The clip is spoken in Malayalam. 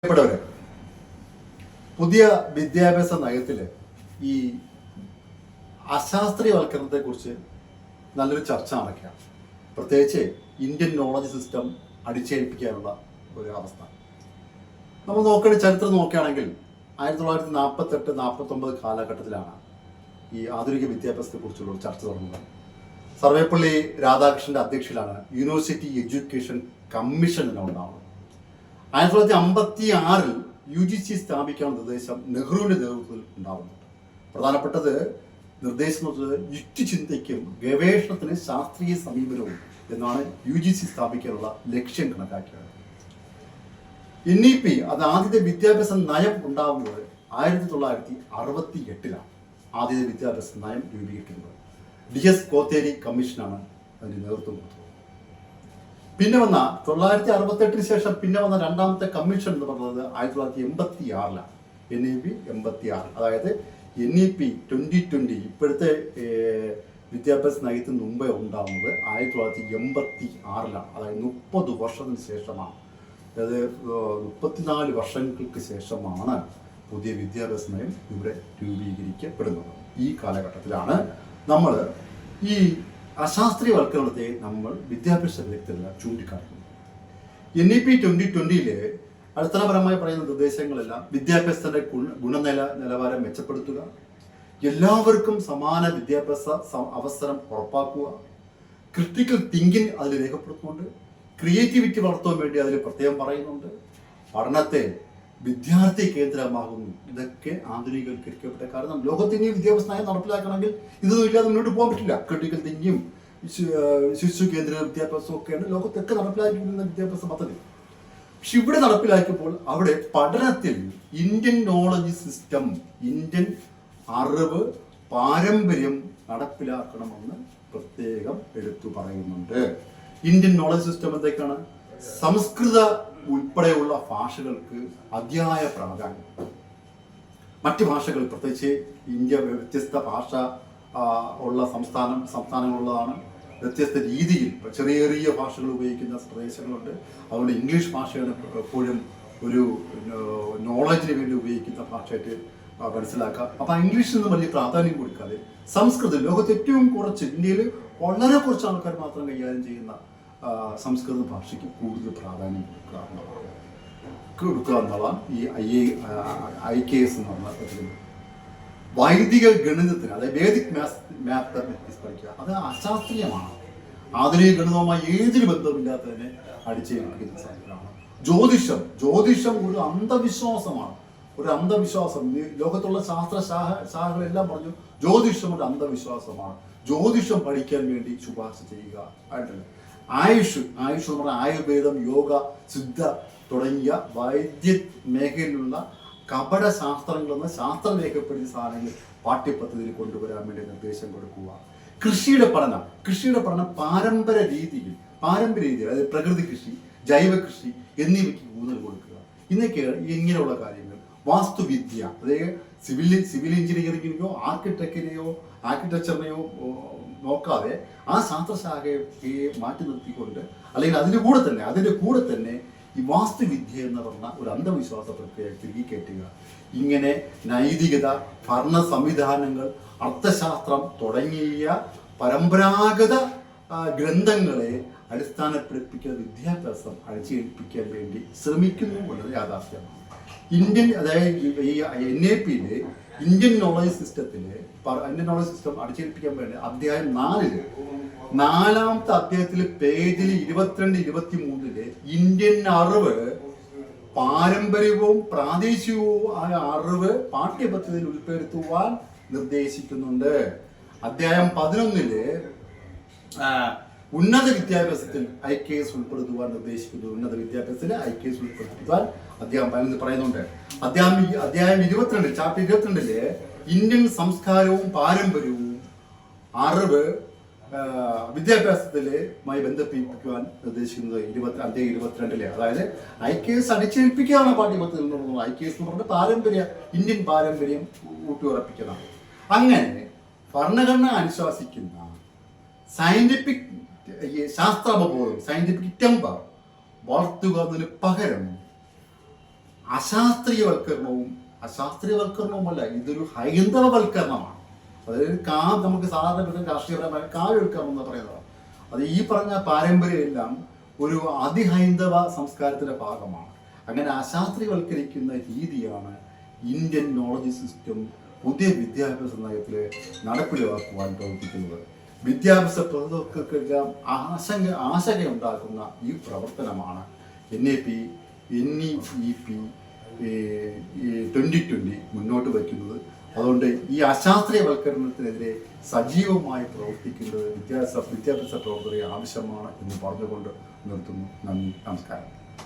പ്രിയപ്പെട്ടവരെ, പുതിയ വിദ്യാഭ്യാസ നയത്തില് ഈ അശാസ്ത്രീയവൽക്കരണത്തെ കുറിച്ച് നല്ലൊരു ചർച്ച നടക്കുകയാണ്. പ്രത്യേകിച്ച് ഇന്ത്യൻ നോളജ് സിസ്റ്റം അടിച്ചേൽപ്പിക്കാനുള്ള ഒരു അവസ്ഥ നമ്മൾ ചരിത്രം നോക്കുകയാണെങ്കിൽ 1948-49 കാലഘട്ടത്തിലാണ് ഈ ആധുനിക വിദ്യാഭ്യാസത്തെ കുറിച്ചുള്ള ഒരു ചർച്ച തുടങ്ങുന്നത്. സർവേപ്പള്ളി രാധാകൃഷ്ണന്റെ അധ്യക്ഷയിലാണ് യൂണിവേഴ്സിറ്റി എഡ്യൂക്കേഷൻ കമ്മീഷൻ ഉണ്ടാവുന്നത്. 1956 UGC സ്ഥാപിക്കാനുള്ള നിർദ്ദേശം നെഹ്റുവിന്റെ നേതൃത്വത്തിൽ ഉണ്ടാവുന്നുണ്ട്. പ്രധാനപ്പെട്ടത് നിർദ്ദേശം യുക്തിചിന്തയ്ക്കും ഗവേഷണത്തിന് ശാസ്ത്രീയ സമീപനവും എന്നാണ് UGC സ്ഥാപിക്കാനുള്ള ലക്ഷ്യം കണക്കാക്കിയത്. NEP അത് ആദ്യത്തെ വിദ്യാഭ്യാസ നയം ഉണ്ടാവുന്നത് 1968 ആദ്യത്തെ വിദ്യാഭ്യാസ നയം രൂപീകരിക്കുന്നത്. DS കോത്തേരി കമ്മീഷനാണ് അതിന് നേതൃത്വം കൊടുത്തത്. പിന്നെ വന്ന 1968 ശേഷം പിന്നെ വന്ന രണ്ടാമത്തെ കമ്മീഷൻ എന്ന് പറയുന്നത് 1986 NEP 86. അതായത് NEP 2020 ഇപ്പോഴത്തെ വിദ്യാഭ്യാസ നയത്തിന് മുമ്പേ ഉണ്ടാവുന്നത് 1986. അതായത് 30 വർഷത്തിന് ശേഷമാണ്. അതായത് 34 വർഷങ്ങൾക്ക് ശേഷമാണ് പുതിയ വിദ്യാഭ്യാസ നയം ഇവിടെ രൂപീകരിക്കപ്പെടുന്നത്. ഈ കാലഘട്ടത്തിലാണ് നമ്മൾ ഈ അശാസ്ത്രീയവൽക്കരണത്തെ നമ്മൾ വിദ്യാഭ്യാസ വിദഗ്ധരെല്ലാം ചൂണ്ടിക്കാട്ടുന്നത്. NEP 2020 അടിസ്ഥാനപരമായി പറയുന്ന നിർദ്ദേശങ്ങളെല്ലാം വിദ്യാഭ്യാസത്തിന്റെ നിലവാരം മെച്ചപ്പെടുത്തുക, എല്ലാവർക്കും സമാന വിദ്യാഭ്യാസ അവസരം ഉറപ്പാക്കുക, ക്രിട്ടിക്കൽ തിങ്കിങ് അതിൽ രേഖപ്പെടുത്തുന്നുണ്ട്, ക്രിയേറ്റിവിറ്റി വളർത്താൻ വേണ്ടി അതിൽ പ്രത്യേകം പറയുന്നുണ്ട്, പഠനത്തെ വിദ്യാർത്ഥി കേന്ദ്രമാകുന്നു. ഇതൊക്കെ ആധുനികവൽക്കരിക്കപ്പെട്ട കാരണം ലോകത്തിന് വിദ്യാഭ്യാസ നയം നടപ്പിലാക്കണമെങ്കിൽ ഇതൊന്നും ഇല്ലാതെ മുന്നോട്ട് പോകാൻ പറ്റില്ല. ക്രിട്ടിക്കൽ തിങ്കിങ്ങും ശിശു കേന്ദ്ര വിദ്യാഭ്യാസവും ഒക്കെയാണ് ലോകത്തൊക്കെ നടപ്പിലാക്കിയിരുന്ന വിദ്യാഭ്യാസ പദ്ധതി. പക്ഷെ ഇവിടെ നടപ്പിലാക്കിയപ്പോൾ അവിടെ പഠനത്തിൽ ഇന്ത്യൻ നോളജ് സിസ്റ്റം, ഇന്ത്യൻ അറിവ് പാരമ്പര്യം നടപ്പിലാക്കണമെന്ന് പ്രത്യേകം എടുത്തു പറയുന്നുണ്ട്. ഇന്ത്യൻ നോളജ് സിസ്റ്റം എന്തൊക്കെയാണ്? സംസ്കൃത ഉൾപ്പെടെയുള്ള ഭാഷകൾക്ക് അതിയായ പ്രാധാന്യം. മറ്റ് ഭാഷകൾ, പ്രത്യേകിച്ച് ഇന്ത്യ വ്യത്യസ്ത ഭാഷ ഉള്ള സംസ്ഥാനങ്ങളുള്ളതാണ്. വ്യത്യസ്ത രീതിയിൽ ചെറിയ ചെറിയ ഭാഷകൾ ഉപയോഗിക്കുന്ന പ്രദേശങ്ങളുണ്ട്. അതുകൊണ്ട് ഇംഗ്ലീഷ് ഭാഷയാണ് എപ്പോഴും ഒരു നോളജിന് വേണ്ടി ഉപയോഗിക്കുന്ന ഭാഷയായിട്ട് മനസ്സിലാക്കാം. അപ്പം ഇംഗ്ലീഷിൽ നിന്ന് വലിയ പ്രാധാന്യം കൊടുക്കാതെ സംസ്കൃതം, ലോകത്ത് ഏറ്റവും കുറച്ച്, ഇന്ത്യയിൽ വളരെ കുറച്ച് ആൾക്കാർ മാത്രം കൈകാര്യം ചെയ്യുന്ന സംസ്കൃത ഭാഷയ്ക്ക് കൂടുതൽ പ്രാധാന്യം കൊടുക്കുക എന്നുള്ളതാണ് ഈ IKS എന്ന് പറഞ്ഞ പദ്ധതി. വൈദിക ഗണിതത്തിന്, അതായത് വേദിക് മാത്തമാറ്റിക്സ് പഠിക്കുക, അത് അശാസ്ത്രീയമാണ്. ആധുനിക ഗണിതവുമായി ഏതൊരു ബന്ധമില്ലാത്തതിനെ അടിച്ചേൽപ്പിക്കുന്ന സാധനമാണ്. ജ്യോതിഷം ഒരു അന്ധവിശ്വാസമാണ്. ഒരു അന്ധവിശ്വാസം. ലോകത്തുള്ള ശാസ്ത്രശാഖകളെല്ലാം പറഞ്ഞു ജ്യോതിഷം ഒരു അന്ധവിശ്വാസമാണ്. ജ്യോതിഷം പഠിക്കാൻ വേണ്ടി ശുപാർശ ചെയ്യുക ആയിട്ടില്ല. ആയുഷ് എന്ന് പറഞ്ഞാൽ ആയുർവേദം, യോഗ, സിദ്ധ തുടങ്ങിയ വൈദ്യ മേഖലയിലുള്ള കപട ശാസ്ത്രങ്ങളെന്ന് ശാസ്ത്രം രേഖപ്പെടുത്തിയ സാധനങ്ങൾ പാഠ്യപദ്ധതിയിൽ കൊണ്ടുവരാൻ വേണ്ടി നിർദ്ദേശം കൊടുക്കുക. കൃഷിയുടെ പഠനം പാരമ്പര്യ രീതിയിൽ, അതായത് പ്രകൃതി കൃഷി, ജൈവ കൃഷി എന്നിവയ്ക്ക് ഊന്നൽ കൊടുക്കുക. ഇന്നൊക്കെയാണ് ഇങ്ങനെയുള്ള കാര്യങ്ങൾ. വാസ്തുവിദ്യ, അതായത് സിവിൽ എഞ്ചിനീയറിംഗിനെയോ ആർക്കിടെക്ചറിനെയോ നോക്കാതെ ആ ശാസ്ത്രശാഖയെ മാറ്റി നിർത്തിക്കൊണ്ട്, അല്ലെങ്കിൽ അതിൻ്റെ കൂടെ തന്നെ ഈ വാസ്തുവിദ്യ എന്ന് പറഞ്ഞ ഒരു അന്ധവിശ്വാസ പ്രക്രിയ തിരികെ കയറ്റുക. ഇങ്ങനെ നൈതികത, ഭരണ സംവിധാനങ്ങൾ, അർത്ഥശാസ്ത്രം തുടങ്ങിയ പരമ്പരാഗത ഗ്രന്ഥങ്ങളെ അടിസ്ഥാനപ്പെടുത്തിക്കുന്ന വിദ്യാഭ്യാസം അടിച്ചേൽപ്പിക്കാൻ വേണ്ടി ശ്രമിക്കുന്നു എന്നത് യാഥാർത്ഥ്യമാണ്. അതായത് ഈ NAPയിലെ ഇന്ത്യൻ നോളജ് സിസ്റ്റം അടിച്ചേൽപ്പിക്കാൻ വേണ്ടി അധ്യായം 4-ാമത്തെ അധ്യായത്തിൽ പേജിൽ 22-23 ഇന്ത്യൻ അറിവ്, പാരമ്പര്യവും പ്രാദേശികവും ആയ അറിവ് പാഠ്യപദ്ധതിയിൽ ഉൾപ്പെടുത്തുവാൻ നിർദ്ദേശിക്കുന്നുണ്ട്. അധ്യായം 11 ഉന്നത വിദ്യാഭ്യാസത്തിൽ IKS ഉൾപ്പെടുത്തുവാൻ നിർദ്ദേശിക്കുന്നു. ഉന്നത വിദ്യാഭ്യാസത്തിൽ IKS ഉൾപ്പെടുത്തുവാൻ അധ്യായം 15 പറയുന്നുണ്ട്. അധ്യായം 22, ചാപ്റ്റർ 22 ഇന്ത്യൻ സംസ്കാരവും പാരമ്പര്യവും അറിവ് വിദ്യാഭ്യാസത്തിലുമായി ബന്ധിപ്പിക്കുവാൻ നിർദ്ദേശിക്കുന്നത് അധ്യായം 22. അതായത് IKS അടിച്ചേൽപ്പിക്കുകയാണ് പാഠ്യപദ്ധതിയിൽ നിന്നുള്ളത്. IKS എന്ന് പറഞ്ഞാൽ ഇന്ത്യൻ പാരമ്പര്യം ഊട്ടിയുറപ്പിക്കുന്നതാണ്. അങ്ങനെ ഭരണഘടന അനുശാസിക്കുന്ന സയന്റിഫിക് ശാസ്ത്രാവബോധം, സയന്റിഫിക് ടെമ്പർ വളർത്തുക എന്നതിന് പകരം അശാസ്ത്രീയവൽക്കരണവുമല്ല, ഇതൊരു ഹൈന്ദവവൽക്കരണമാണ്. അതായത് നമുക്ക് സാധാരണ രാഷ്ട്രീയപരമായ കാവ്യവൽക്കരണം എന്ന് പറയുന്നത്. അത് ഈ പറഞ്ഞ പാരമ്പര്യമെല്ലാം ഒരു അതിഹൈന്ദവ സംസ്കാരത്തിന്റെ ഭാഗമാണ്. അങ്ങനെ അശാസ്ത്രീയവൽക്കരിക്കുന്ന രീതിയാണ് ഇന്ത്യൻ നോളജ് സിസ്റ്റം പുതിയ വിദ്യാഭ്യാസ നയത്തിൽ നടപ്പിലാക്കുവാൻ പ്രവർത്തിക്കുന്നത്. വിദ്യാഭ്യാസ പ്രവർത്തകർക്കെല്ലാം ആശങ്കയുണ്ടാക്കുന്ന ഈ പ്രവർത്തനമാണ് NEP 2020 മുന്നോട്ട് വയ്ക്കുന്നത്. അതുകൊണ്ട് ഈ അശാസ്ത്രീയവൽക്കരണത്തിനെതിരെ സജീവമായി പ്രവർത്തിക്കുന്നത് വിദ്യാഭ്യാസ പ്രവർത്തകരെ ആവശ്യമാണ് എന്ന് പറഞ്ഞുകൊണ്ട് നിർത്തുന്നു. നന്ദി, നമസ്കാരം.